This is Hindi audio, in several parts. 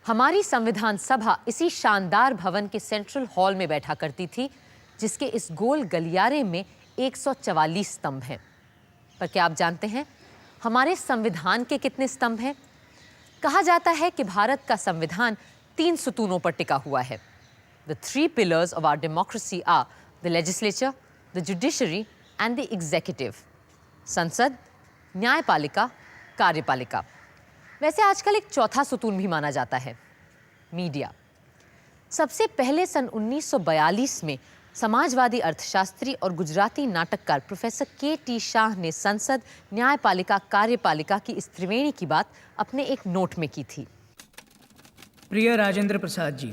हमारी संविधान सभा इसी शानदार भवन के सेंट्रल हॉल में बैठा करती थी, जिसके इस गोल गलियारे में 144 स्तंभ हैं। पर क्या आप जानते हैं हमारे संविधान के कितने स्तंभ हैं? कहा जाता है कि भारत का संविधान 3 सुतूनों पर टिका हुआ है। The 3 pillars of our democracy are the legislature, the judiciary and the executive. संसद, न्यायपालिका, कार्यपालिका। वैसे आजकल एक चौथा सुतून भी माना जाता है, मीडिया। सबसे पहले सन 1942 में समाजवादी अर्थशास्त्री और गुजराती नाटककार प्रोफेसर के.टी. शाह ने संसद, न्यायपालिका, कार्यपालिका की इस त्रिवेणी की बात अपने एक नोट में की थी। प्रिय राजेंद्र प्रसाद जी,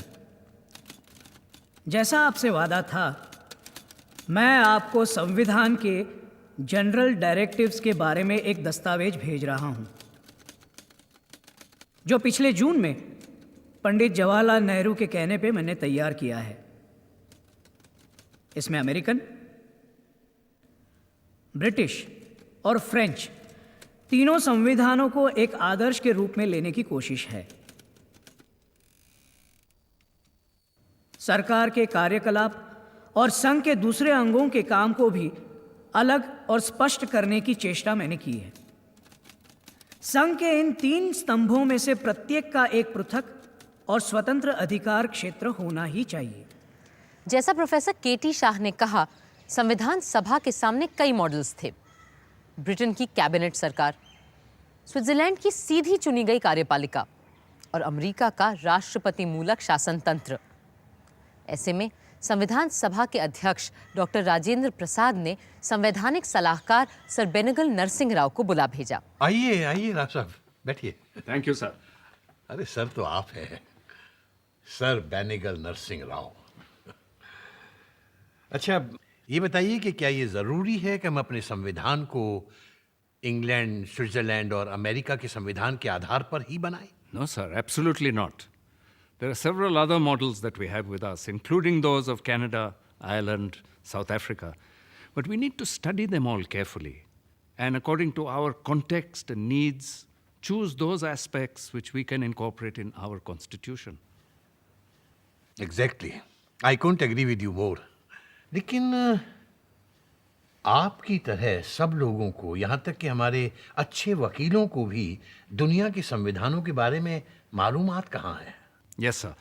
जैसा आपसे वादा था, मैं आपको संविधान के जनरल डायरेक्टिव्स के बारे में एक दस्तावेज भेज रहा हूं, जो पिछले जून में पंडित जवाहरलाल नेहरू के कहने पे मैंने तैयार किया है। इसमें अमेरिकन, ब्रिटिश और फ्रेंच तीनों संविधानों को एक आदर्श के रूप में लेने की कोशिश है। सरकार के कार्यकलाप और संघ के दूसरे अंगों के काम को भी अलग और स्पष्ट करने की चेष्टा मैंने की है। संघ के इन 3 स्तंभों में से प्रत्येक का एक पृथक और स्वतंत्र अधिकार क्षेत्र होना ही चाहिए। जैसा प्रोफेसर के.टी. शाह ने कहा, संविधान सभा के सामने कई मॉडल्स थे। ब्रिटेन की कैबिनेट सरकार, स्विट्जरलैंड की सीधी चुनी गई कार्यपालिका और अमेरिका का राष्ट्रपति मूलक शासन तंत्र। ऐसे में संविधान सभा के अध्यक्ष डॉक्टर राजेंद्र प्रसाद ने संवैधानिक सलाहकार सर बेनेगल नरसिंह राव को बुला भेजा। आइए आइए राव साहब, बैठिए। Thank you sir. अरे सर तो आप हैं, सर बेनेगल नरसिंह राव। अच्छा, ये बताइए कि क्या ये जरूरी है कि हम अपने संविधान को इंग्लैंड, स्विट्जरलैंड और अमेरिका के संविधान के आधार पर ही बनाएं? No, sir, absolutely not. There are several other models that we have with us, including those of Canada, Ireland, South Africa. But we need to study them all carefully and, according to our context and needs, choose those aspects which we can incorporate in our constitution. Exactly. I couldn't agree with you more. लेकिन आपकी तरह सब लोगों को, यहाँ तक कि हमारे अच्छे वकीलों को भी दुनिया के संविधानों के बारे में मालूमात कहाँ है? Yes, sir.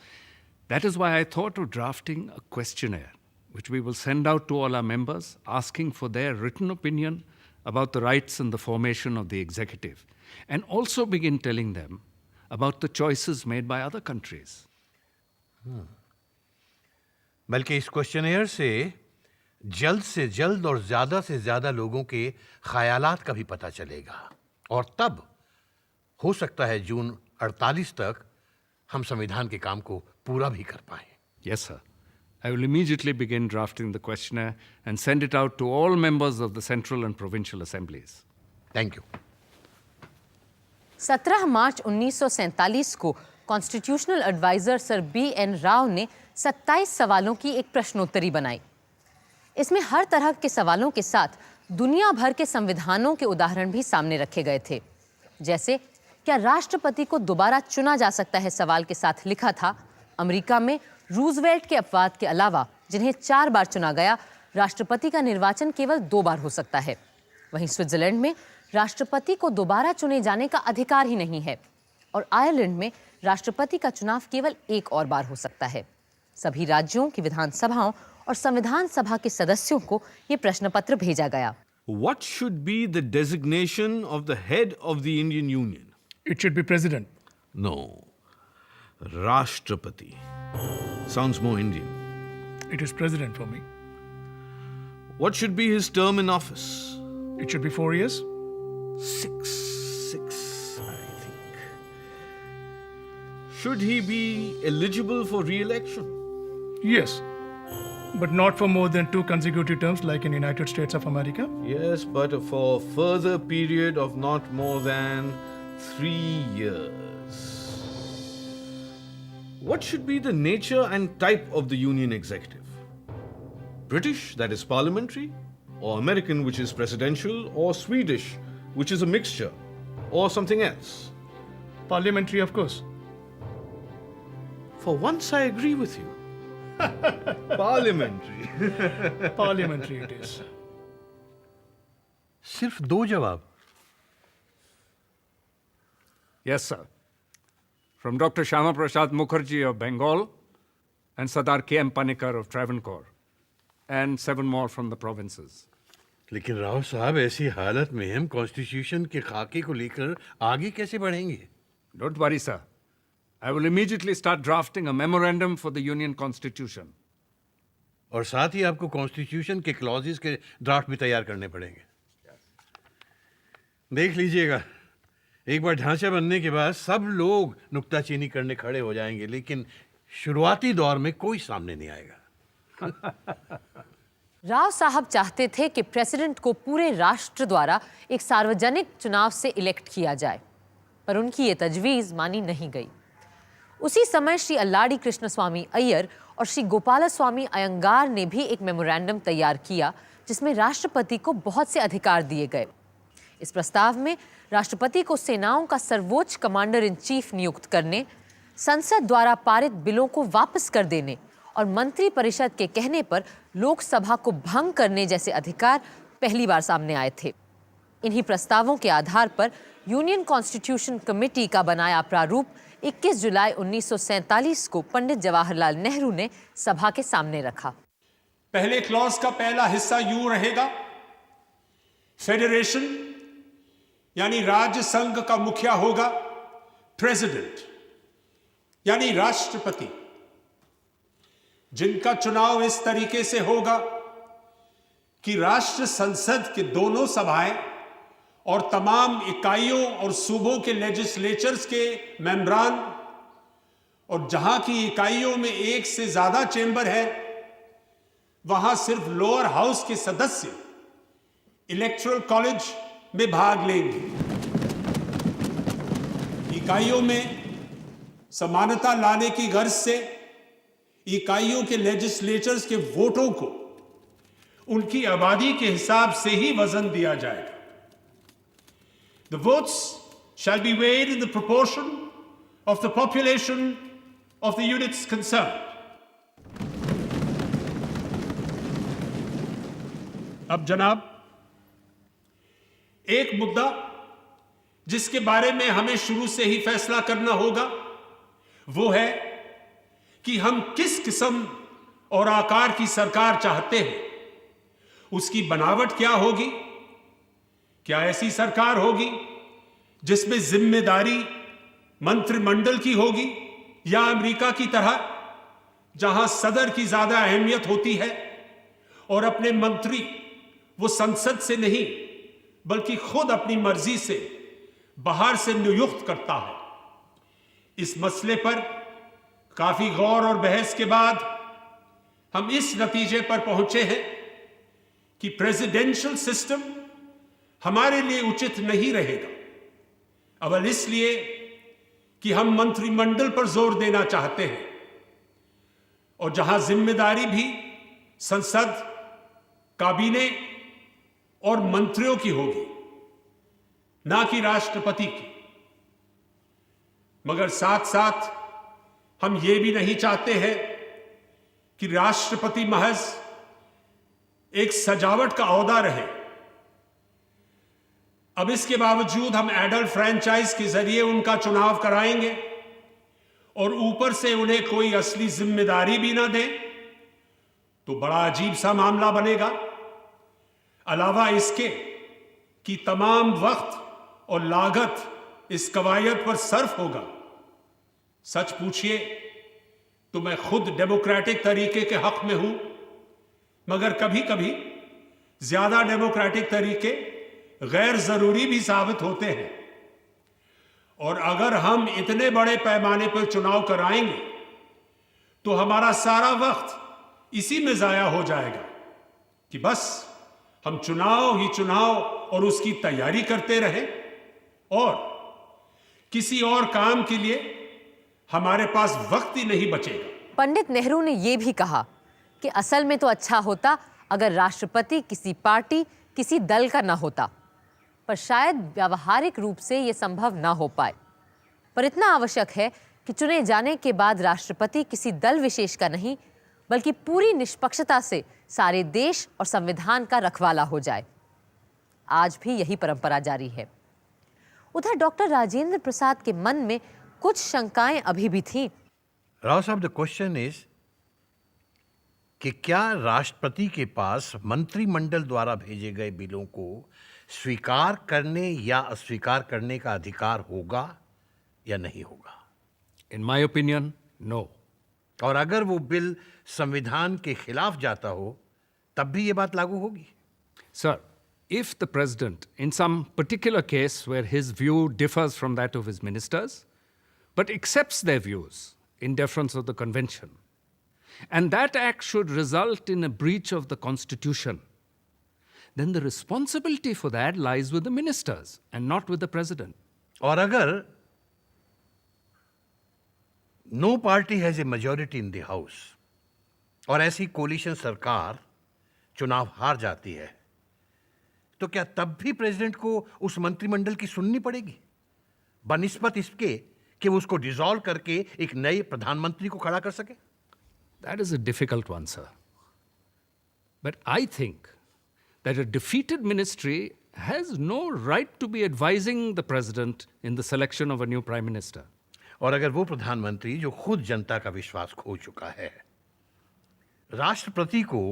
That is why I thought of drafting a questionnaire, which we will send out to all our members, asking for their written opinion about the rights and the formation of the executive, and also begin telling them about the choices made by other countries. बल्कि इस क्वेश्चनेयर से जल्द और ज़्यादा से ज़्यादा लोगों के ख्यालात का भी पता चलेगा, और तब हो सकता है जून 48 तक हम संविधान के काम को पूरा भी कर पाएं। Yes, sir. I will immediately begin drafting the questionnaire and send it out to all members of the central and provincial assemblies. Thank you. 17 मार्च 1947 को constitutional adviser sir B N. Rau ने 27 सवालों की एक प्रश्नोत्तरी बनाई। इसमें हर तरह के सवालों के साथ दुनिया भर के संविधानों के उदाहरण भी सामने रखे गए थे। जैसे, क्या राष्ट्रपति को दोबारा चुना जा सकता है? सवाल के साथ लिखा था, अमेरिका में रूजवेल्ट के अपवाद के अलावा जिन्हें 4 बार चुना गया, राष्ट्रपति का निर्वाचन केवल 2 बार हो सकता है। वहीं स्विट्जरलैंड में राष्ट्रपति को दोबारा चुने जाने का अधिकार ही नहीं है, और आयरलैंड में राष्ट्रपति का चुनाव केवल 1 और बार हो सकता है। सभी राज्यों की विधानसभाओं और संविधान सभा के सदस्यों को ये प्रश्न पत्र भेजा गया। What should be the designation of the head of the Indian Union? It should be president. No. Rashtrapati. Sounds more Indian. It is president for me. What should be his term in office? It should be 4 years. 6, I think. Should he be eligible for re-election? Yes. But not for more than 2 consecutive terms like in United States of America. Yes, but for a further period of not more than 3 years. What should be the nature and type of the Union executive? British, that is parliamentary, or American, which is presidential, or Swedish, which is a mixture, or something else? Parliamentary, of course. For once, I agree with you. Parliamentary. Parliamentary it is. सिर्फ 2 जवाब? Yes, sir. From Dr. Shyama Prasad Mukherjee of Bengal and Sardar K.M. Panikkar of Travancore, and 7 more from the provinces. लेकिन राव साहब, ऐसी हालत में हम कॉन्स्टिट्यूशन के खाके को लेकर आगे कैसे बढ़ेंगे? Don't worry, sir. I will immediately start drafting a memorandum for the Union Constitution. और साथ ही आपको कॉन्स्टिट्यूशन के क्लॉजेस के ड्राफ्ट भी तैयार करने पड़ेंगे। देख लीजिएगा, एक बार ढांचा बनने के बाद सब लोग नुक्ताचीनी करने खड़े हो जाएंगे, लेकिन शुरुआती दौर में कोई सामने नहीं आएगा। राव साहब चाहते थे कि प्रेसिडेंट को पूरे राष्ट्र द्वारा एक सार्वजनिक चुनाव से इलेक्ट किया जाए, पर उनकी ये तजवीज़ मानी नहीं गई। उसी समय श्री अल्लाडी कृष्णस्वामी अय्यर और श्री गोपालस्वामी अयंगार ने भी एक मेमोरेंडम तैयार किया, जिसमें राष्ट्रपति को बहुत से अधिकार दिए गए। इस प्रस्ताव में राष्ट्रपति को सेनाओं का सर्वोच्च कमांडर इन चीफ नियुक्त करने, संसद द्वारा पारित बिलों को वापस कर देने और मंत्री परिषद के कहने पर लोकसभा को भंग करने जैसे अधिकार पहली बार सामने आए थे। इन्हीं प्रस्तावों के आधार पर यूनियन कॉन्स्टिट्यूशन कमेटी का बनाया प्रारूप 21 जुलाई 1947 को पंडित जवाहरलाल नेहरू ने सभा के सामने रखा। पहले क्लॉज का पहला हिस्सा यूं रहेगा, फेडरेशन यानी राज्य संघ का मुखिया होगा प्रेसिडेंट यानी राष्ट्रपति, जिनका चुनाव इस तरीके से होगा कि राष्ट्र संसद के दोनों सभाएं और तमाम इकाइयों और सूबों के लेजिस्लेचर्स के मेंबरान, और जहां की इकाइयों में एक से ज्यादा चेंबर है, वहां सिर्फ लोअर हाउस के सदस्य इलेक्टोरल कॉलेज में भाग लेंगे। इकाइयों में समानता लाने की गर्ज से इकाइयों के लेजिस्लेचर्स के वोटों को उनकी आबादी के हिसाब से ही वजन दिया जाएगा। The votes shall be weighed in the proportion of the population of the units concerned. अब जनाब, एक मुद्दा जिसके बारे में हमें शुरू से ही फैसला करना होगा, वो है कि हम किस किस्म और आकार की सरकार चाहते हैं। उसकी बनावट क्या होगी? क्या ऐसी सरकार होगी जिसमें जिम्मेदारी मंत्रिमंडल की होगी, या अमेरिका की तरह जहां सदर की ज्यादा अहमियत होती है और अपने मंत्री वो संसद से नहीं बल्कि खुद अपनी मर्जी से बाहर से नियुक्त करता है? इस मसले पर काफी गौर और बहस के बाद हम इस नतीजे पर पहुंचे हैं कि प्रेसिडेंशियल सिस्टम हमारे लिए उचित नहीं रहेगा। अव्वल इसलिए कि हम मंत्रिमंडल पर जोर देना चाहते हैं, और जहां जिम्मेदारी भी संसद, काबीने और मंत्रियों की होगी, ना कि राष्ट्रपति की। मगर साथ साथ हम ये भी नहीं चाहते हैं कि राष्ट्रपति महज एक सजावट का ओहदा रहे। अब इसके बावजूद हम एडल्ट फ्रेंचाइज के जरिए उनका चुनाव कराएंगे और ऊपर से उन्हें कोई असली जिम्मेदारी भी ना दें, तो बड़ा अजीब सा मामला बनेगा। अलावा इसके कि तमाम वक्त और लागत इस कवायद पर सर्फ होगा। सच पूछिए तो मैं खुद डेमोक्रेटिक तरीके के हक में हूं, मगर कभी कभी ज्यादा डेमोक्रेटिक तरीके गैर जरूरी भी साबित होते हैं। और अगर हम इतने बड़े पैमाने पर चुनाव कराएंगे तो हमारा सारा वक्त इसी में जाया हो जाएगा कि बस हम चुनाव ही चुनाव और उसकी तैयारी करते रहें, और किसी और काम के लिए हमारे पास वक्त ही नहीं बचेगा। पंडित नेहरू ने यह भी कहा कि असल में तो अच्छा होता अगर राष्ट्रपति किसी पार्टी, किसी दल का ना होता, पर शायद व्यावहारिक रूप से यह संभव ना हो पाए। पर इतना आवश्यक है कि चुने जाने के बाद राष्ट्रपति किसी दल विशेष का नहीं बल्कि पूरी निष्पक्षता से सारे देश और संविधान का रखवाला हो जाए। आज भी यही परंपरा जारी है। उधर डॉक्टर राजेंद्र प्रसाद के मन में कुछ शंकाएं अभी भी थीं। राव साहब, द क्वेश्चन इज कि क्या राष्ट्रपति के पास मंत्रिमंडल द्वारा भेजे गए बिलों को स्वीकार करने या अस्वीकार करने का अधिकार होगा या नहीं होगा? In my opinion, no. और अगर वो बिल संविधान के खिलाफ जाता हो तब भी ये बात लागू होगी? Sir, if the president, in some particular case where his view differs from that of his ministers, but accepts their views in deference of the convention, and that act should result in a breach of the Constitution, then the responsibility for that lies with the ministers and not with the president. और अगर no party has a majority in the house और ऐसी कोलिशन सरकार चुनाव हार जाती है, तो क्या तब भी प्रेसिडेंट को उस मंत्रिमंडल की सुननी पड़ेगी बनिस्बत इसके कि वो उसको डिसॉल्व करके एक नए प्रधानमंत्री को खड़ा कर सके? That is a difficult one, sir. But I think that a defeated ministry has no right to be advising the president in the selection of a new prime minister. और अगर वो प्रधानमंत्री जो खुद जनता का विश्वास खो चुका है राष्ट्रपति को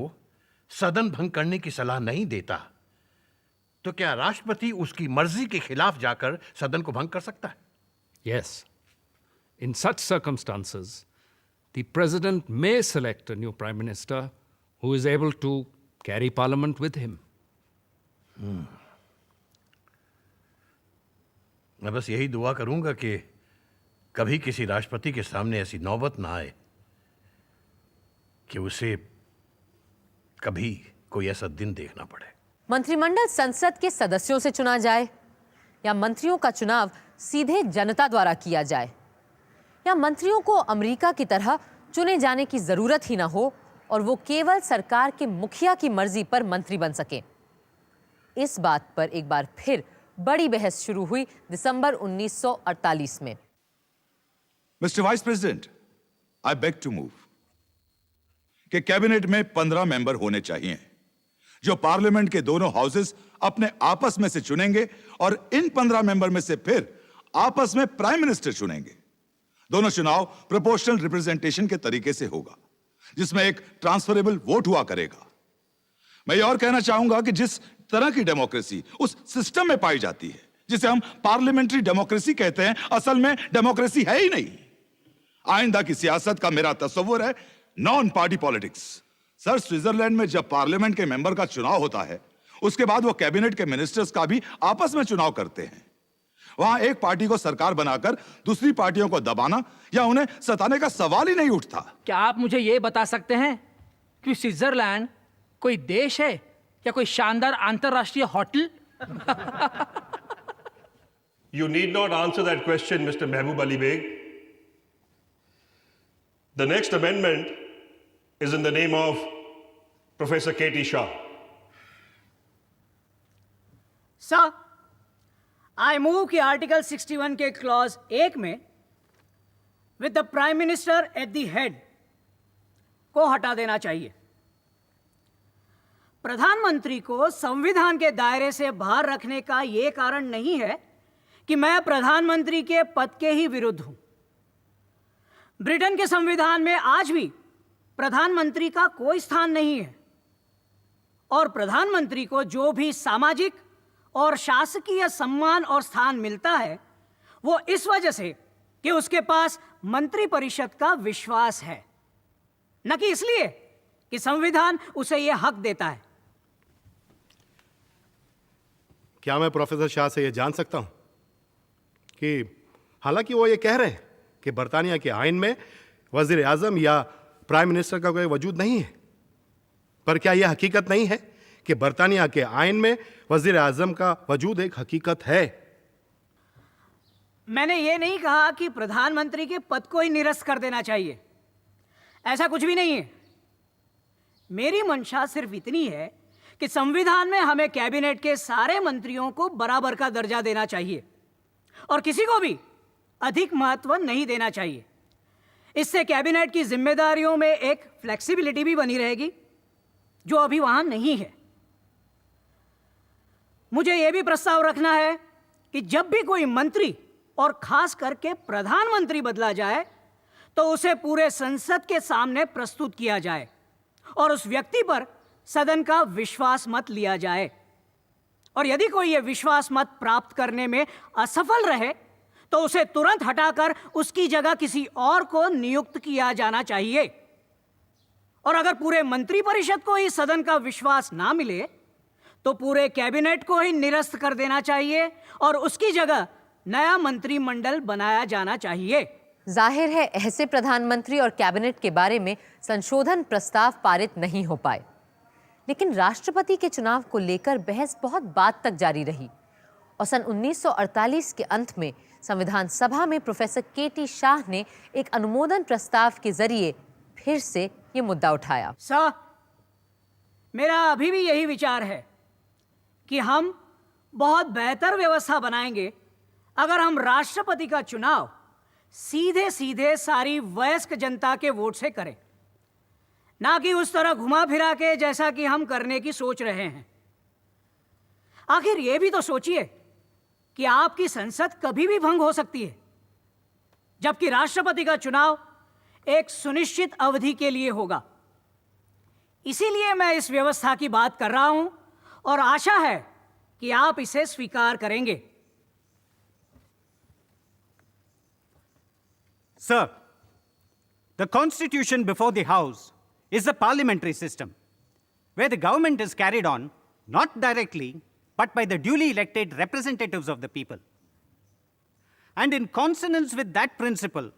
सदन भंग करने की सलाह नहीं देता, तो क्या राष्ट्रपति उसकी मर्जी के खिलाफ जाकर सदन को भंग कर सकता है? Yes. In such circumstances, the president may select a new prime minister who is able to carry parliament with him. मैं बस यही दुआ करूंगा कि कभी किसी राष्ट्रपति के सामने ऐसी नौबत ना आए कि उसे कभी कोई ऐसा दिन देखना पड़े। मंत्रिमंडल संसद के सदस्यों से चुना जाए या मंत्रियों का चुनाव सीधे जनता द्वारा किया जाए या मंत्रियों को अमेरिका की तरह चुने जाने की जरूरत ही ना हो और वो केवल सरकार के मुखिया की मर्जी पर मंत्री बन सके, इस बात पर एक बार फिर बड़ी बहस शुरू हुई दिसंबर 1948 में। Mr. Vice President, I beg to move कि कैबिनेट में 15 मेंबर होने चाहिए जो पार्लियामेंट के दोनों हाउसेस अपने आपस में से चुनेंगे और इन 15 मेंबर में से फिर आपस में प्राइम मिनिस्टर चुनेंगे। दोनों चुनाव प्रोपोर्शनल रिप्रेजेंटेशन के तरीके से होगा जिसमें एक ट्रांसफरेबल वोट हुआ करेगा। मैं ये और कहना चाहूंगा कि जिस तरह की डेमोक्रेसी उस सिस्टम में पाई जाती है जिसे हम पार्लियामेंट्री डेमोक्रेसी कहते हैं, असल में डेमोक्रेसी है ही नहीं। आइंदा की सियासत का मेरा तस्वुर है non party politics. Sir, Switzerland में जब पार्लियामेंट के मेंबर का चुनाव होता है उसके बाद वो कैबिनेट के मिनिस्टर्स का भी आपस में चुनाव करते हैं। वहां एक पार्टी को सरकार बनाकर दूसरी पार्टियों को दबाना या उन्हें सताने का सवाल ही नहीं उठता। क्या आप मुझे ये बता सकते हैं कि स्विट्जरलैंड कोई देश है या कोई शानदार अंतरराष्ट्रीय hotel? You need not answer that question, Mr. Mehboob Ali Beg. The next amendment is in the name of Professor K.T. Shah. Sir, I move कि आर्टिकल 61 के क्लॉज 1 में with the prime minister at the head को हटा देना चाहिए। प्रधानमंत्री को संविधान के दायरे से बाहर रखने का यह कारण नहीं है कि मैं प्रधानमंत्री के पद के ही विरुद्ध हूं। ब्रिटेन के संविधान में आज भी प्रधानमंत्री का कोई स्थान नहीं है और प्रधानमंत्री को जो भी सामाजिक और शासकीय सम्मान और स्थान मिलता है वो इस वजह से कि उसके पास मंत्रिपरिषद का विश्वास है, न कि इसलिए कि संविधान उसे यह हक देता है। क्या मैं प्रोफेसर शाह से यह जान सकता हूं कि हालांकि वो ये कह रहे हैं कि बरतानिया के आइन में वजीर आजम या प्राइम मिनिस्टर का कोई वजूद नहीं है, पर क्या यह हकीकत नहीं है कि बरतानिया के आइन में वजीर आजम का वजूद एक हकीकत है? मैंने ये नहीं कहा कि प्रधानमंत्री के पद को ही निरस्त कर देना चाहिए, ऐसा कुछ भी नहीं है। मेरी मंशा सिर्फ इतनी है कि संविधान में हमें कैबिनेट के सारे मंत्रियों को बराबर का दर्जा देना चाहिए और किसी को भी अधिक महत्व नहीं देना चाहिए। इससे कैबिनेट की जिम्मेदारियों में एक फ्लेक्सिबिलिटी भी बनी रहेगी, जो अभी वहां नहीं है। मुझे यह भी प्रस्ताव रखना है कि जब भी कोई मंत्री और खास करके प्रधानमंत्री बदला जाए तो उसे पूरे संसद के सामने प्रस्तुत किया जाए और उस व्यक्ति पर सदन का विश्वास मत लिया जाए। और यदि कोई यह विश्वास मत प्राप्त करने में असफल रहे तो उसे तुरंत हटाकर उसकी जगह किसी और को नियुक्त किया जाना चाहिए। और अगर पूरे मंत्रिपरिषद को ही सदन का विश्वास ना मिले तो पूरे कैबिनेट को ही निरस्त कर देना चाहिए और उसकी जगह नया मंत्रिमंडल बनाया जाना चाहिए। जाहिर है ऐसे प्रधानमंत्री और कैबिनेट के बारे में संशोधन प्रस्ताव पारित नहीं हो पाए, लेकिन राष्ट्रपति के चुनाव को लेकर बहस बहुत बाद तक जारी रही और सन 1948 के अंत में संविधान सभा में प्रोफेसर केटी शाह ने एक अनुमोदन प्रस्ताव के जरिए फिर से ये मुद्दा उठाया। सर, मेरा अभी भी यही विचार है कि हम बहुत बेहतर व्यवस्था बनाएंगे अगर हम राष्ट्रपति का चुनाव सीधे सीधे सारी वयस्क जनता के वोट से करें, ना कि उस तरह घुमा फिरा के जैसा कि हम करने की सोच रहे हैं। आखिर यह भी तो सोचिए कि आपकी संसद कभी भी भंग हो सकती है, जबकि राष्ट्रपति का चुनाव एक सुनिश्चित अवधि के लिए होगा। इसीलिए मैं इस व्यवस्था की बात कर रहा हूं और आशा है कि आप इसे स्वीकार करेंगे। Sir, the constitution before the House is a parliamentary system where the government is carried on not directly but by the duly elected representatives of the people. And in consonance with that principle,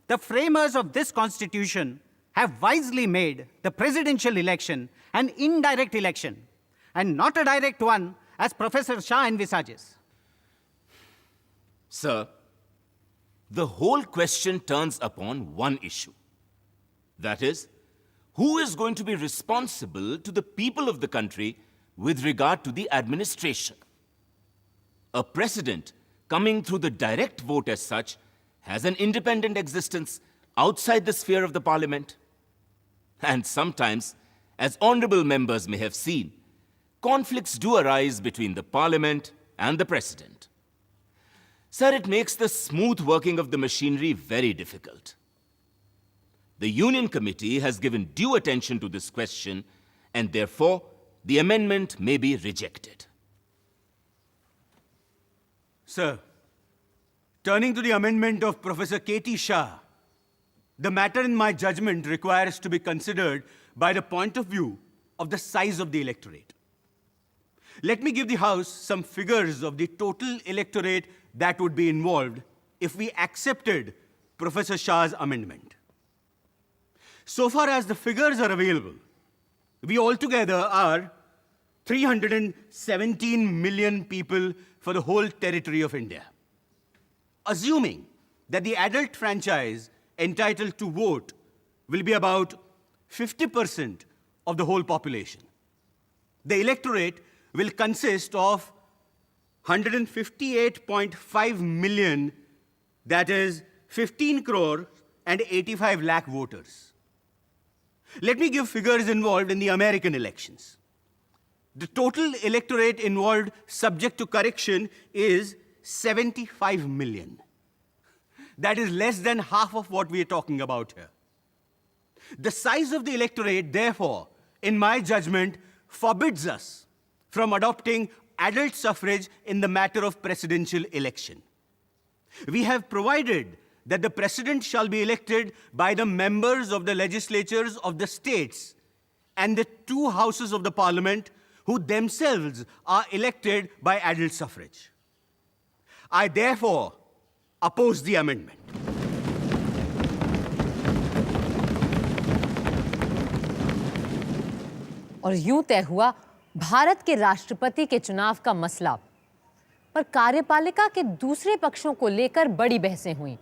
the framers of this constitution have wisely made the presidential election an indirect election and not a direct one as Professor Shah envisages. Sir, the whole question turns upon one issue. That is, who is going to be responsible to the people of the country with regard to the administration? A president coming through the direct vote as such has an independent existence outside the sphere of the parliament. And sometimes, as honorable members may have seen, conflicts do arise between the parliament and the president. Sir, it makes the smooth working of the machinery very difficult. The Union Committee has given due attention to this question, and therefore, the amendment may be rejected. Sir, turning to the amendment of Professor K.T. Shah, the matter in my judgment requires to be considered by the point of view of the size of the electorate. Let me give the House some figures of the total electorate that would be involved if we accepted Professor Shah's amendment. So far as the figures are available, we altogether are 317 million people for the whole territory of India. Assuming that the adult franchise entitled to vote will be about 50% of the whole population, the electorate will consist of 158.5 million, that is 15 crore and 85 lakh voters. Let me give figures involved in the American elections. The total electorate involved subject to correction is 75 million. That is less than half of what we are talking about here. The size of the electorate, therefore, in my judgment, forbids us from adopting adult suffrage in the matter of presidential election. We have provided that the president shall be elected by the members of the legislatures of the states and the two houses of the parliament who themselves are elected by adult suffrage. I therefore oppose the amendment. और यूं तय हुआ भारत के राष्ट्रपति के चुनाव का मसला। पर कार्यपालिका के दूसरे पक्षों को लेकर बड़ी बहसें हुईं।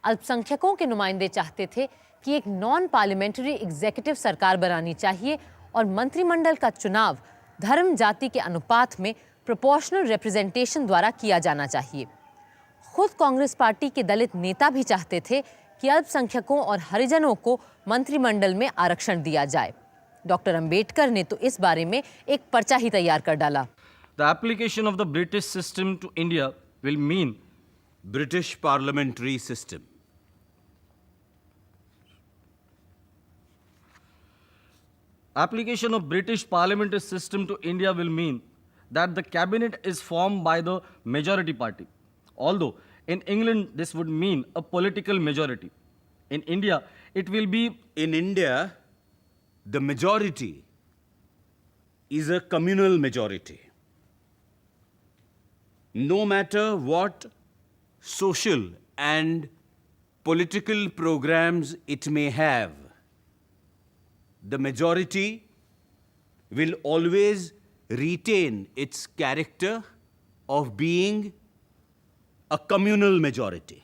अल्पसंख्यकों के नुमाइंदे चाहते थे कि एक नॉन पार्लियामेंट्री एग्जीक्यूटिव सरकार बनानी चाहिए और मंत्रिमंडल का चुनाव धर्म जाति के अनुपात में प्रोपोर्शनल रिप्रेजेंटेशन द्वारा किया जाना चाहिए। खुद कांग्रेस पार्टी के दलित नेता भी चाहते थे कि अल्पसंख्यकों और हरिजनों को मंत्रिमंडल में आरक्षण दिया जाए। डॉक्टर अंबेडकर ने तो इस बारे में एक पर्चा ही तैयार कर डाला। The application of the British system to India will mean British parliamentary system. Application of British parliamentary system to India will mean that the cabinet is formed by the majority party. Although in England this would mean a political majority. In India it will be... In India, the majority is a communal majority. No matter what social and political programs it may have, the majority will always retain its character of being a communal majority.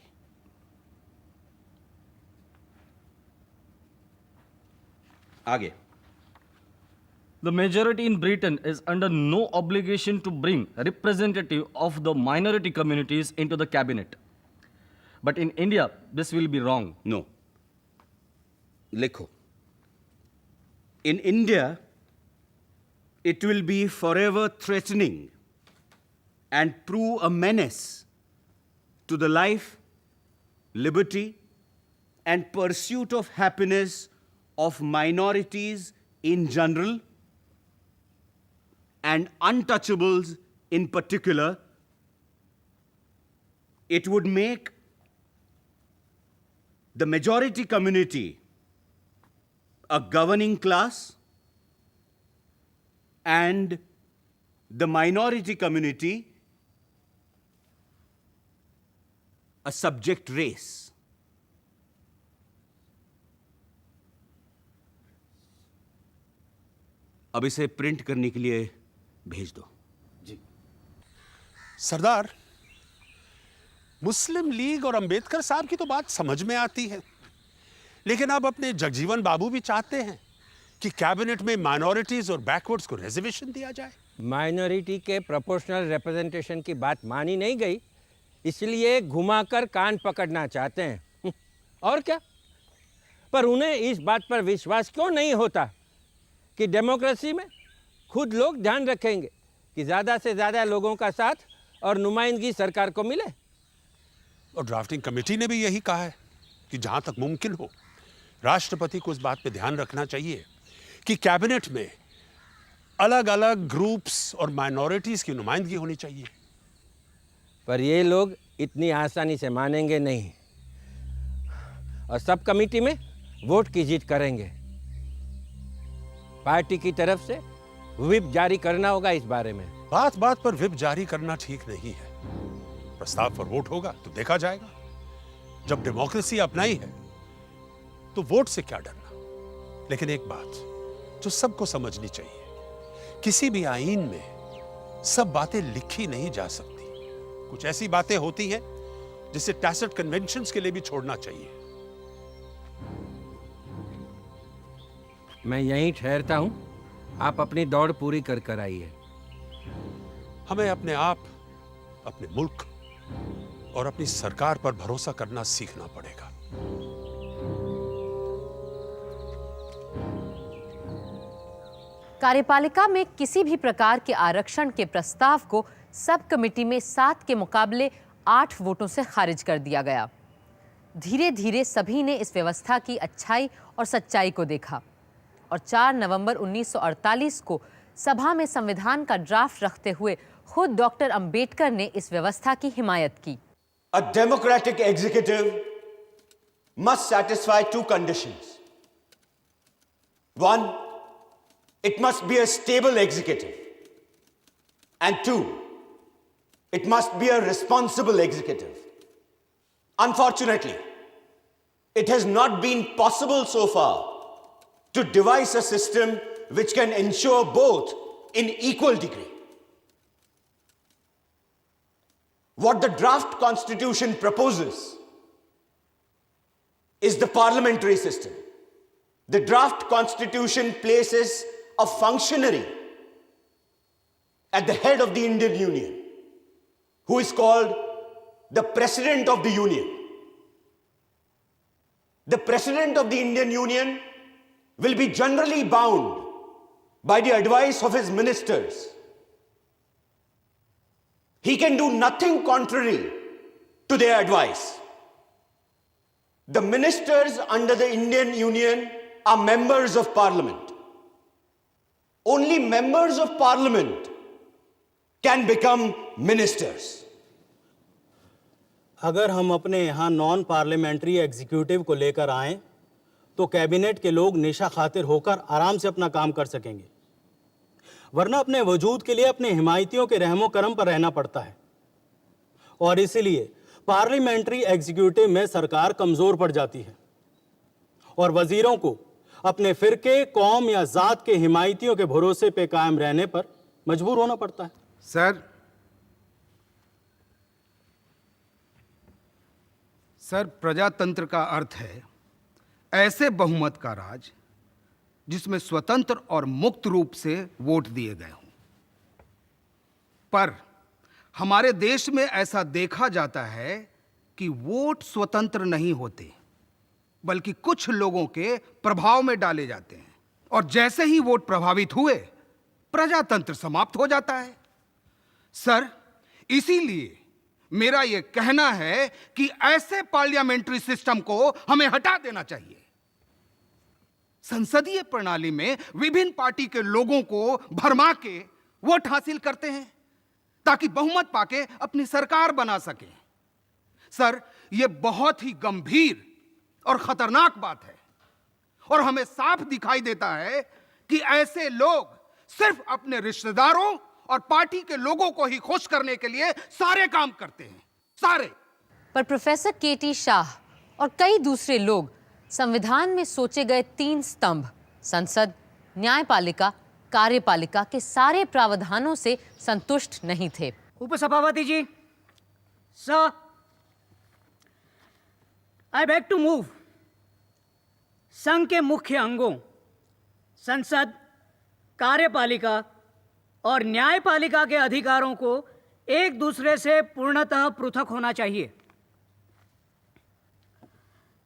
Aage. The majority in Britain is under no obligation to bring a representative of the minority communities into the cabinet. But in India, this will be wrong. No. Likho. In India, it will be forever threatening and prove a menace to the life, liberty, and pursuit of happiness of minorities in general and untouchables in particular. It would make the majority community a governing class and the minority community a subject race. अब इसे प्रिंट करने के लिए भेज दो। सरदार, मुस्लिम लीग और अंबेडकर साहब की तो बात समझ में आती है, लेकिन अब अपने जगजीवन बाबू भी चाहते हैं कि कैबिनेट में माइनॉरिटीज और बैकवर्ड्स को रिजर्वेशन दिया जाए। माइनॉरिटी के प्रोपोर्शनल रिप्रेजेंटेशन की बात मानी नहीं गई, इसलिए घुमाकर कान पकड़ना चाहते हैं। और क्या? पर उन्हें इस बात पर विश्वास क्यों नहीं होता कि डेमोक्रेसी में खुद लोग ध्यान रखेंगे कि ज़्यादा से ज़्यादा लोगों का साथ और नुमाइंदगी सरकार को मिले। और ड्राफ्टिंग कमेटी ने भी यही कहा है कि जहां तक मुमकिन हो राष्ट्रपति को इस बात पे ध्यान रखना चाहिए कि कैबिनेट में अलग अलग ग्रुप्स और माइनॉरिटीज की नुमाइंदगी होनी चाहिए। पर ये लोग इतनी आसानी से मानेंगे नहीं और सब कमेटी में वोट की जीत करेंगे। पार्टी की तरफ से व्हिप जारी करना होगा इस बारे में। बात बात पर व्हिप जारी करना ठीक नहीं है। प्रस्ताव पर वोट होगा तो देखा जाएगा। जब डेमोक्रेसी अपनाई है तो वोट से क्या डरना। लेकिन एक बात जो सबको समझनी चाहिए, किसी भी आईन में सब बातें लिखी नहीं जा सकती। कुछ ऐसी बातें होती हैं जिसे टैसिट कन्वेंशंस के लिए भी छोड़ना चाहिए। मैं यहीं ठहरता हूं, आप अपनी दौड़ पूरी कर आइए। हमें अपने आप, अपने मुल्क और अपनी सरकार पर भरोसा करना सीखना पड़ेगा। कार्यपालिका में किसी भी प्रकार के आरक्षण के प्रस्ताव को सब कमेटी में 7 के मुकाबले 8 वोटों से खारिज कर दिया गया। धीरे धीरे सभी ने इस व्यवस्था की अच्छाई और सच्चाई को देखा और 4 नवंबर 1948 को सभा में संविधान का ड्राफ्ट रखते हुए खुद डॉक्टर अंबेडकर ने इस व्यवस्था की हिमायत की। A democratic executive must satisfy 2 conditions. 1, it must be a stable executive. And 2, it must be a responsible executive. Unfortunately, it has not been possible so far to devise a system which can ensure both in equal degree. What the draft constitution proposes is the parliamentary system. The draft constitution places a functionary at the head of the Indian Union who is called the President of the Union. The President of the Indian Union will be generally bound by the advice of his ministers. He can do nothing contrary to their advice. The ministers under the Indian Union are members of Parliament. Only members of Parliament can become ministers. अगर हम अपने यहाँ नॉन पार्लियामेंट्री एग्जीक्यूटिव को लेकर आएं तो कैबिनेट के लोग निशा खातिर होकर आराम से अपना काम कर सकेंगे, वरना अपने वजूद के लिए अपने हिमायतियों के रहमो करम पर रहना पड़ता है। और इसीलिए पार्लियामेंट्री एग्जीक्यूटिव में सरकार कमजोर पड़ जाती है और वजीरों को अपने फिरके, कौम या जात के हिमायतियों के भरोसे पे कायम रहने पर मजबूर होना पड़ता है। सर, प्रजातंत्र का अर्थ है ऐसे बहुमत का राज जिसमें स्वतंत्र और मुक्त रूप से वोट दिए गए हों। पर हमारे देश में ऐसा देखा जाता है कि वोट स्वतंत्र नहीं होते, बल्कि कुछ लोगों के प्रभाव में डाले जाते हैं, और जैसे ही वोट प्रभावित हुए प्रजातंत्र समाप्त हो जाता है। सर, इसीलिए मेरा यह कहना है कि ऐसे पार्लियामेंट्री सिस्टम को हमें हटा देना चाहिए। संसदीय प्रणाली में विभिन्न पार्टी के लोगों को भरमा के वोट हासिल करते हैं ताकि बहुमत पाके अपनी सरकार बना सके। सर, यह बहुत ही गंभीर और खतरनाक बात है और हमें साफ दिखाई देता है कि ऐसे लोग सिर्फ अपने रिश्तेदारों और पार्टी के लोगों को ही खुश करने के लिए सारे काम करते हैं, सारे। पर प्रोफेसर केटी शाह और कई दूसरे लोग संविधान में सोचे गए 3 स्तंभ, संसद, न्यायपालिका, कार्यपालिका के सारे प्रावधानों से संतुष्ट नहीं थे। उपसभापति ji, sir, I beg to move संघ के मुख्य अंगों संसद, कार्यपालिका और न्यायपालिका के अधिकारों को एक दूसरे से पूर्णतः पृथक होना चाहिए।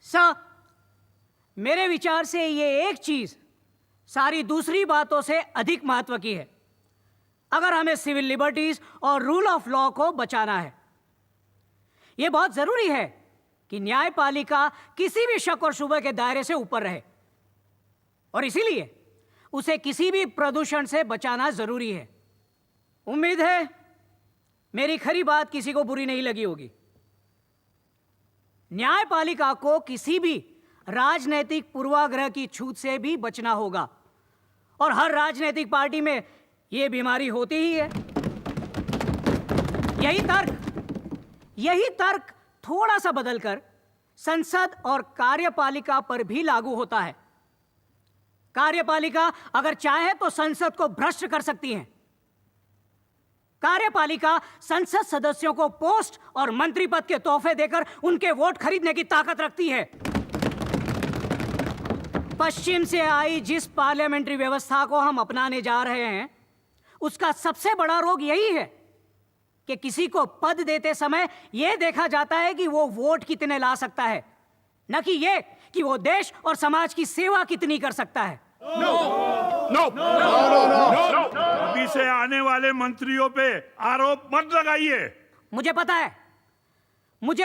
सर, मेरे विचार से ये एक चीज सारी दूसरी बातों से अधिक महत्व की है अगर हमें सिविल लिबर्टीज और रूल ऑफ लॉ को बचाना है। यह बहुत जरूरी है कि न्यायपालिका किसी भी शक और शुबे के दायरे से ऊपर रहे और इसीलिए उसे किसी भी प्रदूषण से बचाना जरूरी है। उम्मीद है मेरी खरी बात किसी को बुरी नहीं लगी होगी। न्यायपालिका को किसी भी राजनीतिक पूर्वाग्रह की छूत से भी बचना होगा और हर राजनीतिक पार्टी में यह बीमारी होती ही है। यही तर्क थोड़ा सा बदलकर संसद और कार्यपालिका पर भी लागू होता है। कार्यपालिका अगर चाहे तो संसद को भ्रष्ट कर सकती है। कार्यपालिका संसद सदस्यों को पोस्ट और मंत्री पद के तोहफे देकर उनके वोट खरीदने की ताकत रखती है। पश्चिम से आई जिस पार्लियामेंट्री व्यवस्था को हम अपनाने जा रहे हैं उसका सबसे बड़ा रोग यही है कि किसी को पद देते समय यह देखा जाता है कि वो वोट कितने ला सकता है, न कि यह कि वो देश और समाज की सेवा कितनी कर सकता है। अभी से आने वाले मंत्रियों पे आरोप मत लगाइए। मुझे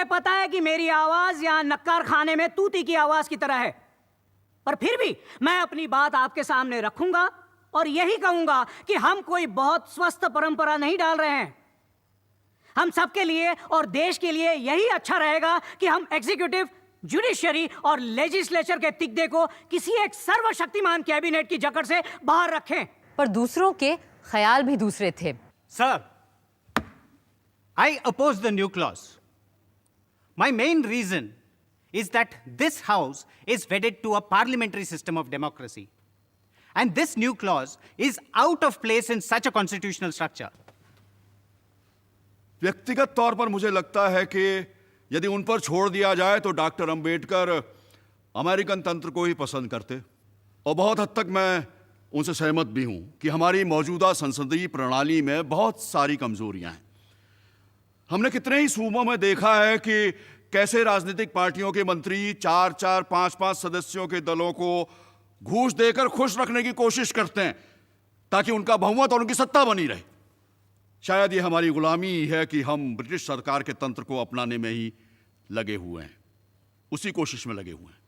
पता है कि मेरी आवाज यहां नक्कार खाने में तूती की आवाज की तरह है, पर फिर भी मैं अपनी बात आपके सामने रखूंगा और यही कहूंगा कि हम कोई बहुत स्वस्थ परंपरा नहीं डाल रहे हैं। हम सबके लिए और देश के लिए यही अच्छा रहेगा कि हम एग्जीक्यूटिव, जुडिशरी और लेजिस्लेचर के तिगदे को किसी एक सर्वशक्तिमान कैबिनेट की जकड़ से बाहर रखें। पर दूसरों के ख्याल भी दूसरे थे। Sir, I oppose the new clause. My main reason is that this House is wedded to a parliamentary system of democracy. And this new clause is out of place in such a constitutional structure. व्यक्तिगत तौर पर मुझे लगता है कि यदि उन पर छोड़ दिया जाए तो डॉक्टर अंबेडकर अमेरिकन तंत्र को ही पसंद करते, और बहुत हद तक मैं उनसे सहमत भी हूं कि हमारी मौजूदा संसदीय प्रणाली में बहुत सारी कमजोरियां हैं। हमने कितने ही सूबों में देखा है कि कैसे राजनीतिक पार्टियों के मंत्री 4-4, 5-5 सदस्यों के दलों को घूस देकर खुश रखने की कोशिश करते हैं ताकि उनका बहुमत और उनकी सत्ता बनी रहे। शायद ये हमारी गुलामी है कि हम ब्रिटिश सरकार के तंत्र को अपनाने में ही लगे हुए हैं, उसी कोशिश में लगे हुए हैं।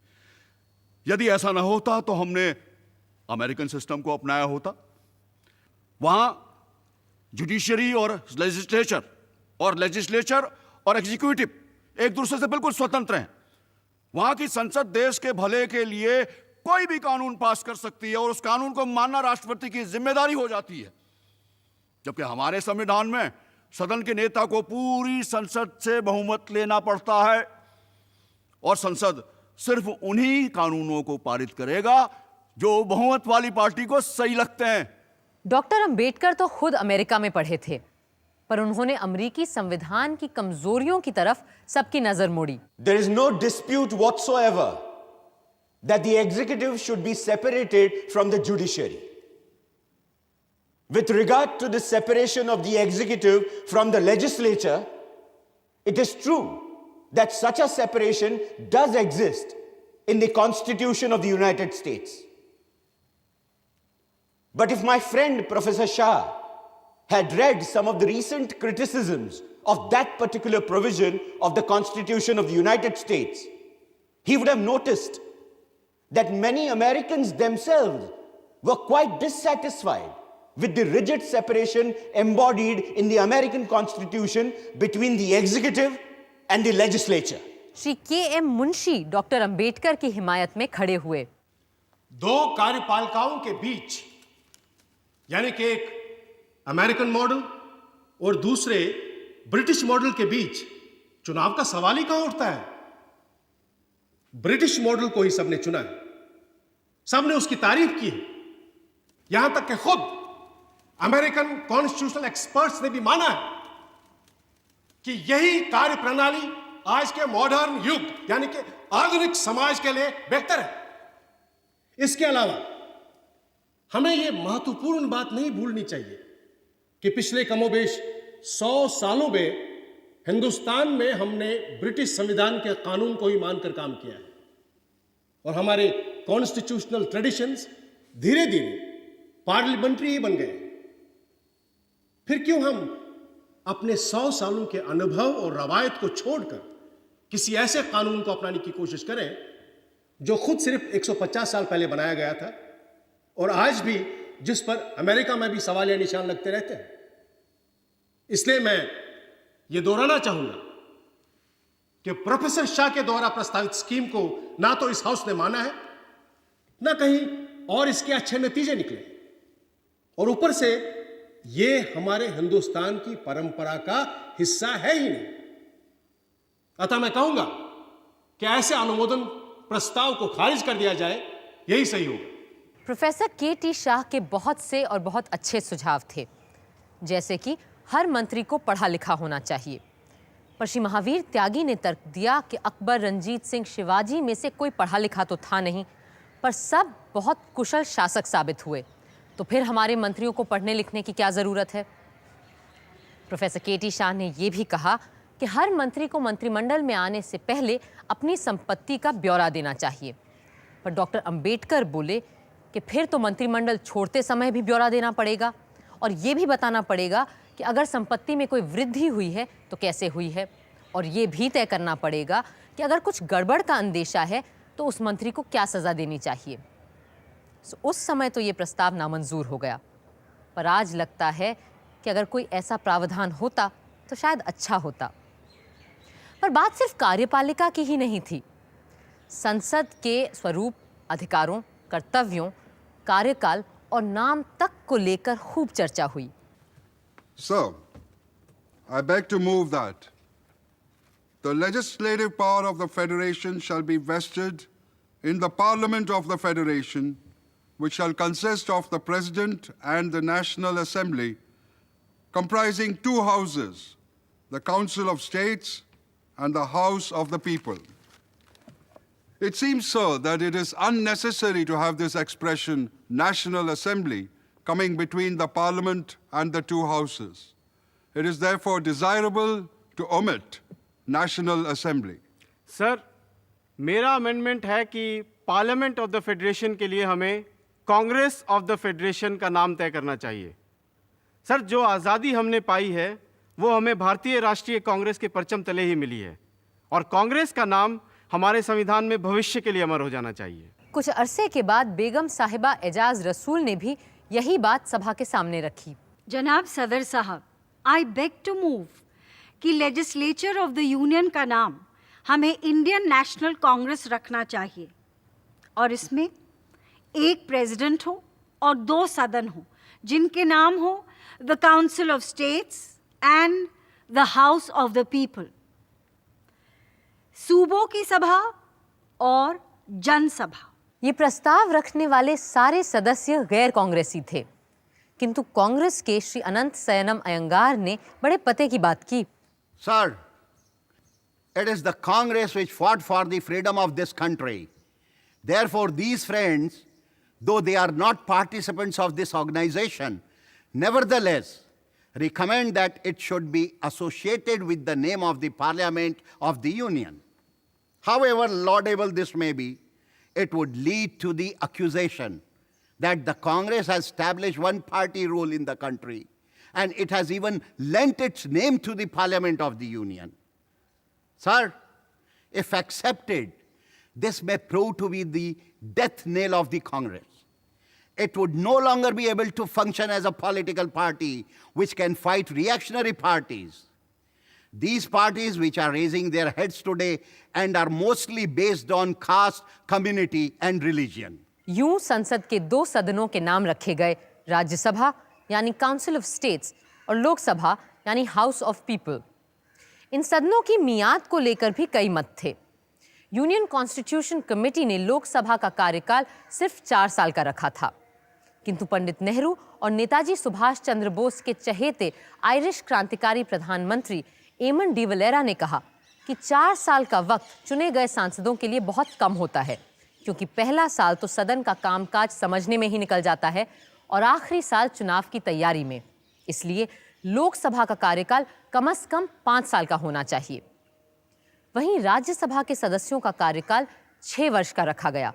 यदि ऐसा ना होता तो हमने अमेरिकन सिस्टम को अपनाया होता। वहां जुडिशरी और लेजिस्लेचर और एग्जीक्यूटिव एक दूसरे से बिल्कुल स्वतंत्र हैं। वहां की संसद देश के भले के लिए कोई भी कानून पास कर सकती है और उस कानून को मानना राष्ट्रपति की जिम्मेदारी हो जाती है, जबकि हमारे संविधान में सदन के नेता को पूरी संसद से बहुमत लेना पड़ता है और संसद सिर्फ उन्हीं कानूनों को पारित करेगा जो बहुमत वाली पार्टी को सही लगते हैं। डॉक्टर अंबेडकर तो खुद अमेरिका में पढ़े थे, पर उन्होंने अमेरिकी संविधान की कमजोरियों की तरफ सबकी नजर मोड़ी। There is no dispute whatsoever that the executive should be separated from the judiciary. With regard to the separation of the executive from the legislature, it is true that such a separation does exist in the Constitution of the United States. But if my friend Professor Shah had read some of the recent criticisms of that particular provision of the Constitution of the United States, he would have noticed that many Americans themselves were quite dissatisfied with the rigid separation embodied in the American Constitution between the executive and the legislature. Shri KM. Munshi doctor Ambedkar की हिमायत में खड़े हुए। दो कार्यपालिकाओं के बीच, यानी कि एक अमेरिकन मॉडल और दूसरे ब्रिटिश मॉडल के बीच चुनाव का सवाल ही कहां उठता है। ब्रिटिश मॉडल को ही सबने चुना है, सबने उसकी तारीफ की है, यहां तक कि खुद अमेरिकन कॉन्स्टिट्यूशनल एक्सपर्ट्स ने भी माना है कि यही कार्य प्रणाली आज के मॉडर्न युग यानी कि आधुनिक समाज के लिए बेहतर है। इसके अलावा हमें यह महत्वपूर्ण बात नहीं भूलनी चाहिए कि पिछले कमोबेश 100 सालों में हिंदुस्तान में हमने ब्रिटिश संविधान के कानून को ही मानकर काम किया है और हमारे कॉन्स्टिट्यूशनल ट्रेडिशंस धीरे धीरे पार्लियामेंट्री ही बन गए। फिर क्यों हम अपने 100 सालों के अनुभव और रवायत को छोड़कर किसी ऐसे कानून को अपनाने की कोशिश करें जो खुद सिर्फ 150 साल पहले बनाया गया था और आज भी जिस पर अमेरिका में भी सवालिया निशान लगते रहते हैं। इसलिए मैं ये दोहराना चाहूंगा कि प्रोफेसर शाह के द्वारा प्रस्तावित स्कीम को ना तो इस हाउस ने माना है, ना कहीं और इसके अच्छे नतीजे निकले और ऊपर से ये हमारे हिंदुस्तान की परंपरा का हिस्सा है ही नहीं। अतः मैं कहूंगा कि ऐसे अनुमोदन प्रस्ताव को खारिज कर दिया जाए, यही सही होगा। Professor K.T.. शाह के बहुत से और बहुत अच्छे सुझाव थे, जैसे कि हर मंत्री को पढ़ा लिखा होना चाहिए। पर श्री महावीर त्यागी ने तर्क दिया कि अकबर, रंजीत सिंह, शिवाजी में से कोई पढ़ा लिखा तो था नहीं, पर सब बहुत कुशल शासक साबित हुए, तो फिर हमारे मंत्रियों को पढ़ने लिखने की क्या ज़रूरत है। Professor K.T.. शाह ने यह भी कहा कि हर मंत्री को मंत्रिमंडल में आने से पहले अपनी संपत्ति का ब्यौरा देना चाहिए। पर डॉक्टर अंबेडकर बोले कि फिर तो मंत्रिमंडल छोड़ते समय भी ब्यौरा देना पड़ेगा और ये भी बताना पड़ेगा कि अगर संपत्ति में कोई वृद्धि हुई है तो कैसे हुई है, और ये भी तय करना पड़ेगा कि अगर कुछ गड़बड़ का अंदेशा है तो उस मंत्री को क्या सज़ा देनी चाहिए। उस समय तो ये प्रस्ताव नामंजूर हो गया, पर आज लगता है कि अगर कोई ऐसा प्रावधान होता तो शायद अच्छा होता। पर बात सिर्फ कार्यपालिका की ही नहीं थी। संसद के स्वरूप, अधिकारों, कर्तव्यों, कार्यकाल और नाम तक को लेकर खूब चर्चा हुई। So, I beg to move that the legislative power of the Federation shall be vested in the Parliament of the Federation, which shall consist of the President and the National Assembly, comprising two houses, the Council of States and the House of the People. It seems, sir, that it is unnecessary to have this expression, National Assembly, coming between the Parliament and the two houses. It is therefore desirable to omit National Assembly. Sir, मेरा अमेंडमेंट है कि पार्लियामेंट ऑफ द फेडरेशन के लिए हमें कांग्रेस ऑफ द फेडरेशन का नाम तय करना चाहिए। सर, जो आज़ादी हमने पाई है वो हमें भारतीय राष्ट्रीय कांग्रेस के परचम तले ही मिली है और कांग्रेस का नाम हमारे संविधान में भविष्य के लिए अमर हो जाना चाहिए। कुछ अरसे के बाद बेगम साहिबा एजाज रसूल ने भी यही बात सभा के सामने रखी। जनाब सदर साहब, आई बेग टू मूव कि लेजिस्लेचर ऑफ द यूनियन का नाम हमें इंडियन नेशनल कांग्रेस रखना चाहिए और इसमें एक प्रेसिडेंट हो और 2 सदन हो जिनके नाम हो the Council of States and the House of the People. सूबों की सभा और जनसभा। ये प्रस्ताव रखने वाले सारे सदस्य गैर कांग्रेसी थे, किंतु कांग्रेस के श्री अनंत सयनम अयंगार ने बड़े पते की बात की। Sir, it is the Congress which fought for the freedom of this country. Therefore, these friends, though they are not participants of this organization, nevertheless recommend that it should be associated with the name of the Parliament of the Union. However laudable this may be, it would lead to the accusation that the Congress has established one-party rule in the country, and it has even lent its name to the Parliament of the Union. Sir, if accepted, this may prove to be the death knell of the Congress. It would no longer be able to function as a political party which can fight reactionary parties. These parties which are raising their heads today and are mostly based on caste, community and religion. यूं संसद के 2 सदनों के नाम रखे गए, राज्यसभा यानी काउंसिल ऑफ स्टेट्स और लोकसभा यानी हाउस ऑफ पीपल। इन सदनों की मियाद को लेकर भी कई मत थे। यूनियन कॉन्स्टिट्यूशन कमेटी ने लोकसभा का कार्यकाल सिर्फ 4 साल का रखा था, किंतु पंडित नेहरू और नेताजी सुभाष चंद्र बोस के चहेते आयरिश क्रांतिकारी प्रधानमंत्री एमन डिवलेरा ने कहा कि 4 साल का वक्त चुने गए सांसदों के लिए बहुत कम होता है, क्योंकि पहला साल तो सदन का कामकाज समझने में ही निकल जाता है और आखिरी साल चुनाव की तैयारी में। इसलिए लोकसभा का कार्यकाल कम से कम 5 साल का होना चाहिए। वहीं राज्यसभा के सदस्यों का कार्यकाल 6 वर्ष का रखा गया,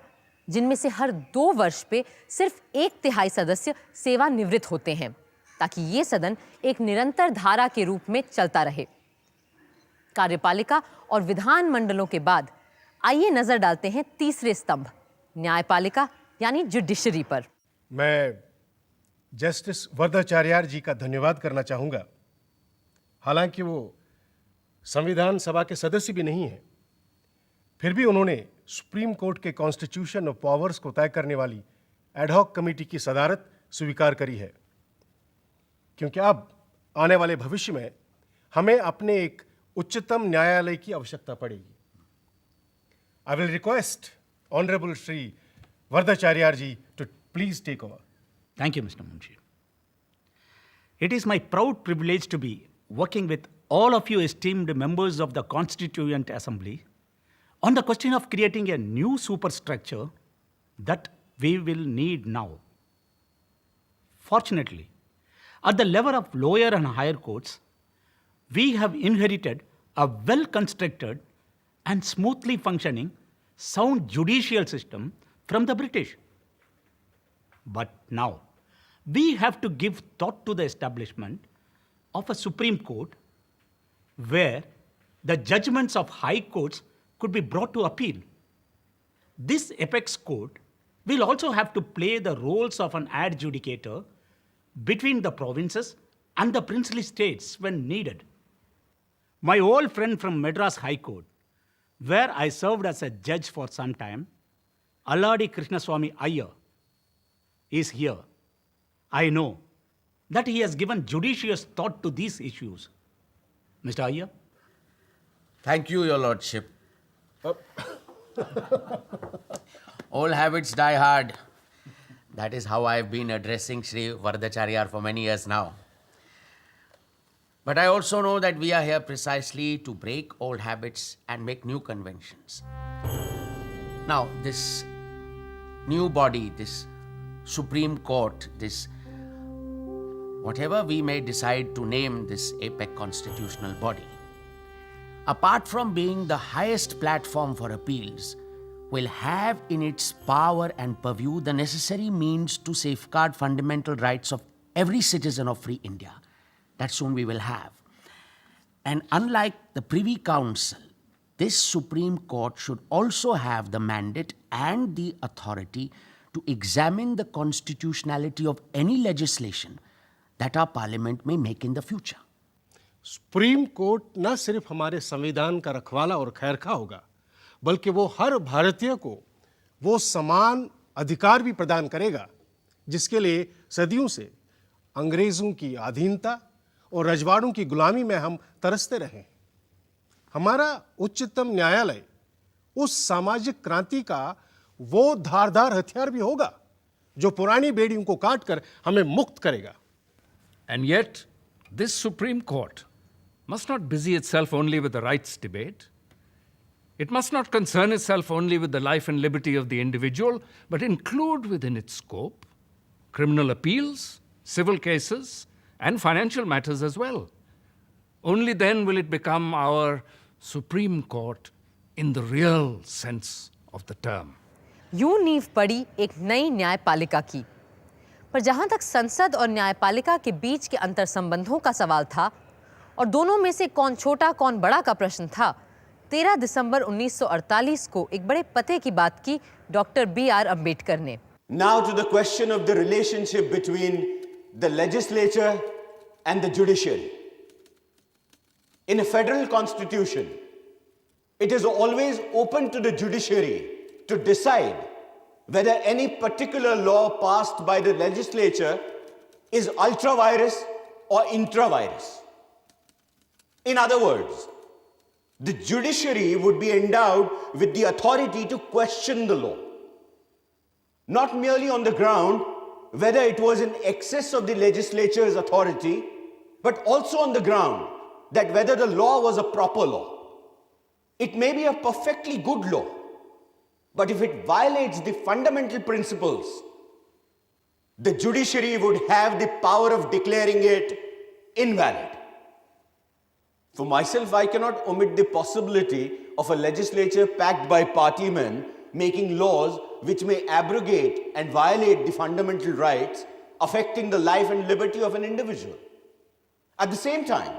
जिनमें से हर 2 वर्ष पे सिर्फ 1/3 सदस्य सेवानिवृत्त होते हैं, ताकि ये सदन एक निरंतर धारा के रूप में चलता रहे। कार्यपालिका और विधान मंडलों के बाद आइए नजर डालते हैं तीसरे स्तंभ, न्यायपालिका यानी जुडिशरी पर। मैं जस्टिस वरदाचार्य जी का धन्यवाद करना चाहूँगा। हालांकि वो संविधान सभा के सदस्य भी नहीं हैं, फिर भी उन्होंने सुप्रीम कोर्ट के कॉन्स्टिट्यूशन ऑफ पावर्स को तय करने वाली एडहॉक कमेटी की सदारत स्वीकार करी है, क्योंकि अब आने वाले भविष्य में हमें अपने एक उच्चतम न्यायालय की आवश्यकता पड़ेगी। I will request Honorable Shri Vardacharya ji to please take over. Thank you, Mr. Munshi. It is my proud privilege to be working with all of you esteemed members of the Constituent Assembly on the question of creating a new superstructure that we will need now. Fortunately, at the level of lower and higher courts, we have inherited a well-constructed and smoothly functioning sound judicial system from the British. But now, we have to give thought to the establishment of a Supreme Court where the judgments of high courts could be brought to appeal. This apex court will also have to play the roles of an adjudicator between the provinces and the princely states when needed. My old friend from Madras High Court, where I served as a judge for some time, Alladi Krishnaswamy Iyer, is here. I know that he has given judicious thought to these issues. Mr. Iyer? Thank you, Your Lordship. Old habits die hard. That is how I've been addressing Sri Vardacharya for many years now. But I also know that we are here precisely to break old habits and make new conventions. Now, this new body, this Supreme Court, this whatever we may decide to name this APEC constitutional body, apart from being the highest platform for appeals, will have in its power and purview the necessary means to safeguard fundamental rights of every citizen of free India. That soon we will have. And unlike the Privy Council, this Supreme Court should also have the mandate and the authority to examine the constitutionality of any legislation that our parliament may make in the future. Supreme court न सिर्फ हमारे संविधान का रखवाला और खैरखा होगा, बल्कि वो हर भारतीय को वो समान अधिकार भी प्रदान करेगा जिसके लिए सदियों से अंग्रेजों की अधीनता और रजवाड़ों की गुलामी में हम तरसते रहे। हमारा उच्चतम न्यायालय उस सामाजिक क्रांति का वो धारदार हथियार भी होगा जो पुरानी बेड़ियों को काटकर हमें मुक्त करेगा। And yet, this Supreme Court must not busy itself only with the rights debate. It must not concern itself only with the life and liberty of the individual, but include within its scope criminal appeals, civil cases, and financial matters as well. Only then will it become our Supreme Court in the real sense of the term. यूं नींव पड़ी एक नई न्यायपालिका की, पर जहां तक संसद और न्यायपालिका के बीच के अंतर संबंधों का सवाल था और दोनों में से कौन छोटा कौन बड़ा का प्रश्न था, 13 दिसंबर 1948 को एक बड़े पते की बात की डॉक्टर B.R. अम्बेडकर ने। Now to the question of the relationship between the legislature and the judiciary. In a federal constitution, it is always open to the judiciary to decide whether any particular law passed by the legislature is ultra-virus or intra-virus. In other words, the judiciary would be endowed with the authority to question the law, not merely on the ground whether it was in excess of the legislature's authority, but also on the ground that whether the law was a proper law. It may be a perfectly good law, but if it violates the fundamental principles, the judiciary would have the power of declaring it invalid. For myself, I cannot omit the possibility of a legislature packed by partymen making laws which may abrogate and violate the fundamental rights affecting the life and liberty of an individual. At the same time,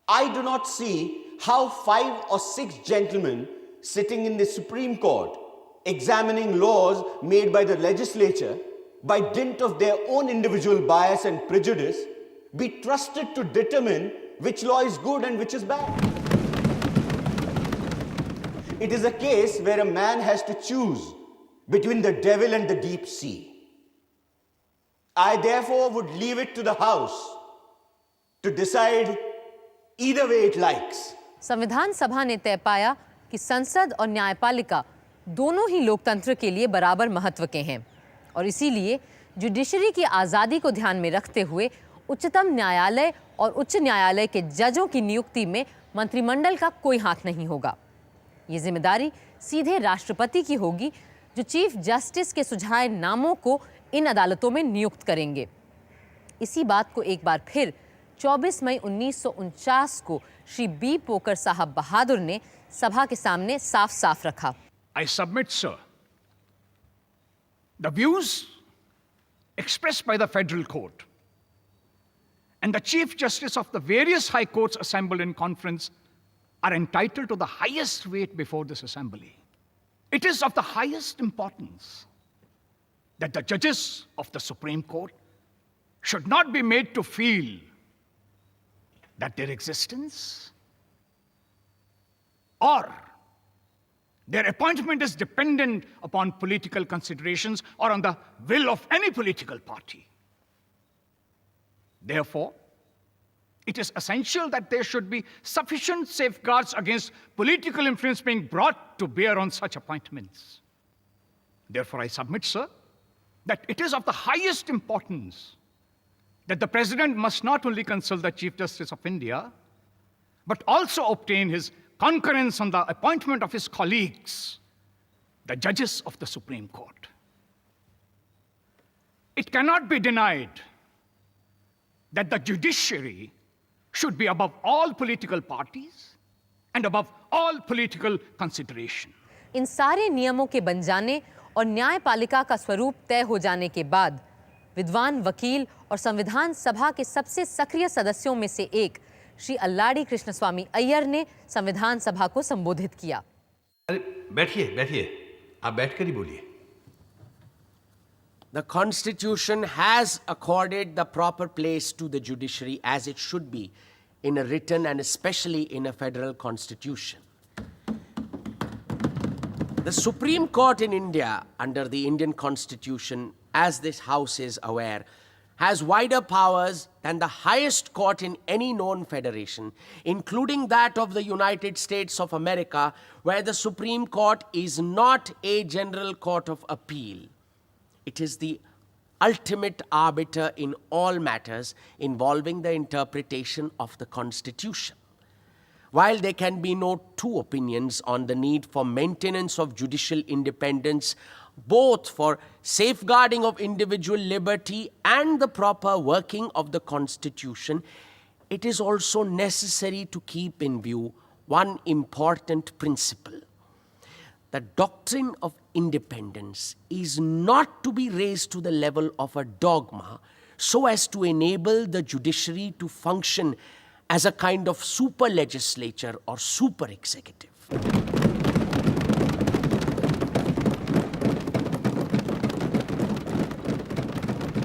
I do not see how 5 or 6 gentlemen sitting in the Supreme Court examining laws made by the legislature by dint of their own individual bias and prejudice be trusted to determine which law is good and which is bad. It is a case where a man has to choose between the devil and the deep sea. I therefore would leave it to the House to decide either way it likes. संविधान सभा ने तय पाया कि संसद और न्यायपालिका दोनों ही लोकतंत्र के लिए बराबर महत्व के हैं और इसीलिए जुडिशरी की आज़ादी को ध्यान में रखते हुए उच्चतम न्यायालय और उच्च न्यायालय के जजों की नियुक्ति में मंत्रिमंडल का कोई हाथ नहीं होगा। ये जिम्मेदारी सीधे राष्ट्रपति की होगी, जो चीफ जस्टिस के सुझाए नामों को इन अदालतों में नियुक्त करेंगे। इसी बात को एक बार फिर 24 मई 1949 को श्री बी पोकर साहब बहादुर ने सभा के सामने साफ-साफ रखा। I submit, sir, the views expressed by the Federal Court and the Chief Justice of the various high courts assembled in conference are entitled to the highest weight before this assembly. It is of the highest importance that the judges of the Supreme Court should not be made to feel that their existence or their appointment is dependent upon political considerations or on the will of any political party. Therefore, it is essential that there should be sufficient safeguards against political influence being brought to bear on such appointments. Therefore, I submit, sir, that it is of the highest importance that the President must not only consult the Chief Justice of India, but also obtain his concurrence on the appointment of his colleagues, the judges of the Supreme Court. It cannot be denied that the judiciary should be above all political parties and above all political consideration. इन सारे नियमों के बन जाने और न्यायपालिका का स्वरूप तय हो जाने के बाद विद्वान वकील और संविधान सभा के सबसे सक्रिय सदस्यों में से एक श्री अल्लाडी कृष्णस्वामी अय्यर ने संविधान सभा को संबोधित किया। अरे बैठिए बैठिए, आप बैठकर ही बोलिए। The Constitution has accorded the proper place to the judiciary as it should be in a written and especially in a federal constitution. The Supreme Court in India, under the Indian Constitution, as this House is aware, has wider powers than the highest court in any known federation, including that of the United States of America, where the Supreme Court is not a general court of appeal. It is the ultimate arbiter in all matters involving the interpretation of the Constitution. While there can be no two opinions on the need for maintenance of judicial independence, both for safeguarding of individual liberty and the proper working of the Constitution, it is also necessary to keep in view one important principle. The doctrine of independence is not to be raised to the level of a dogma so as to enable the judiciary to function as a kind of super legislature or super executive.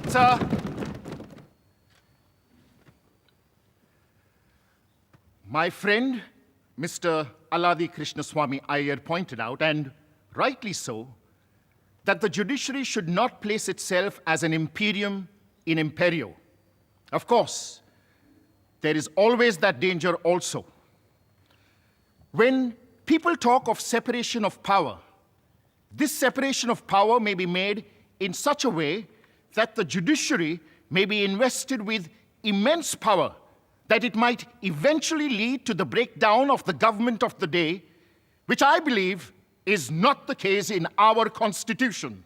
Sir, my friend, Mr. Aladi Krishnaswamy Iyer pointed out, and rightly so, that the judiciary should not place itself as an imperium in imperio. Of course, there is always that danger also. When people talk of separation of power, this separation of power may be made in such a way that the judiciary may be invested with immense power, that it might eventually lead to the breakdown of the government of the day, which I believe is not the case in our constitution.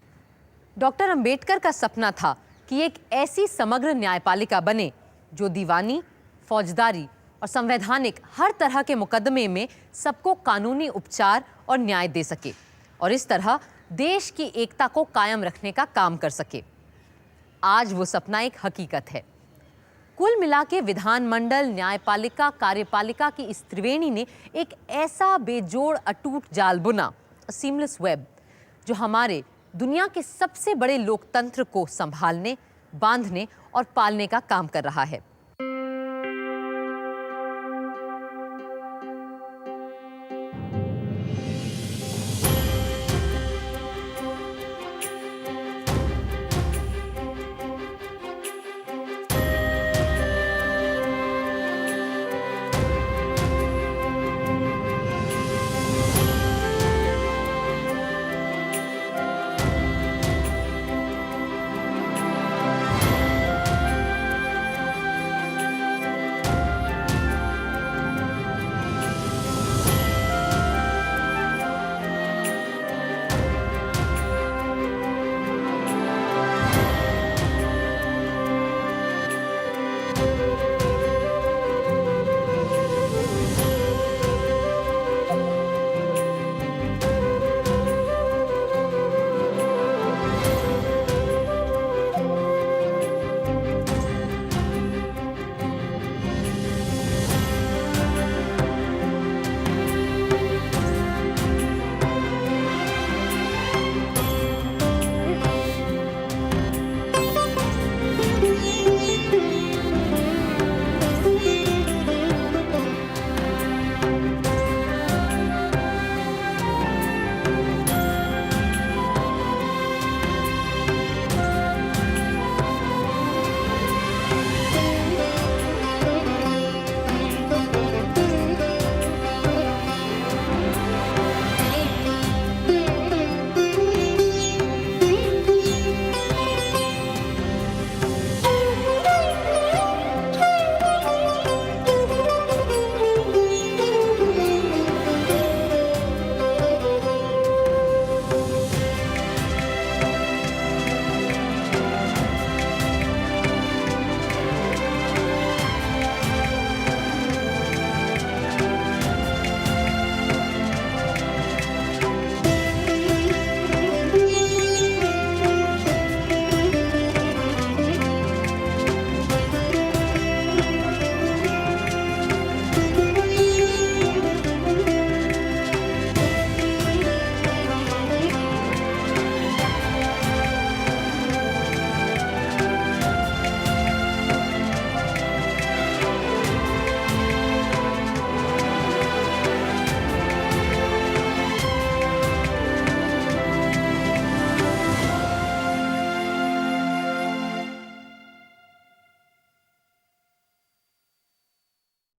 Doctor Ambedkar का सपना था कि एक ऐसी समग्र न्यायपालिका बने जो दीवानी, फौजदारी और संवैधानिक हर तरह के मुकदमे में सबको कानूनी उपचार और न्याय दे सके और इस तरह देश की एकता को कायम रखने का काम कर सके। आज वो सपना एक हकीकत है। कुल मिला के विधानमंडल, न्यायपालिका, कार्यपालिका की इस त्रिवेणी ने एक ऐसा बेजोड़ अटूट जाल बुना, सीमलेस वेब, जो हमारे दुनिया के सबसे बड़े लोकतंत्र को संभालने, बांधने और पालने का काम कर रहा है।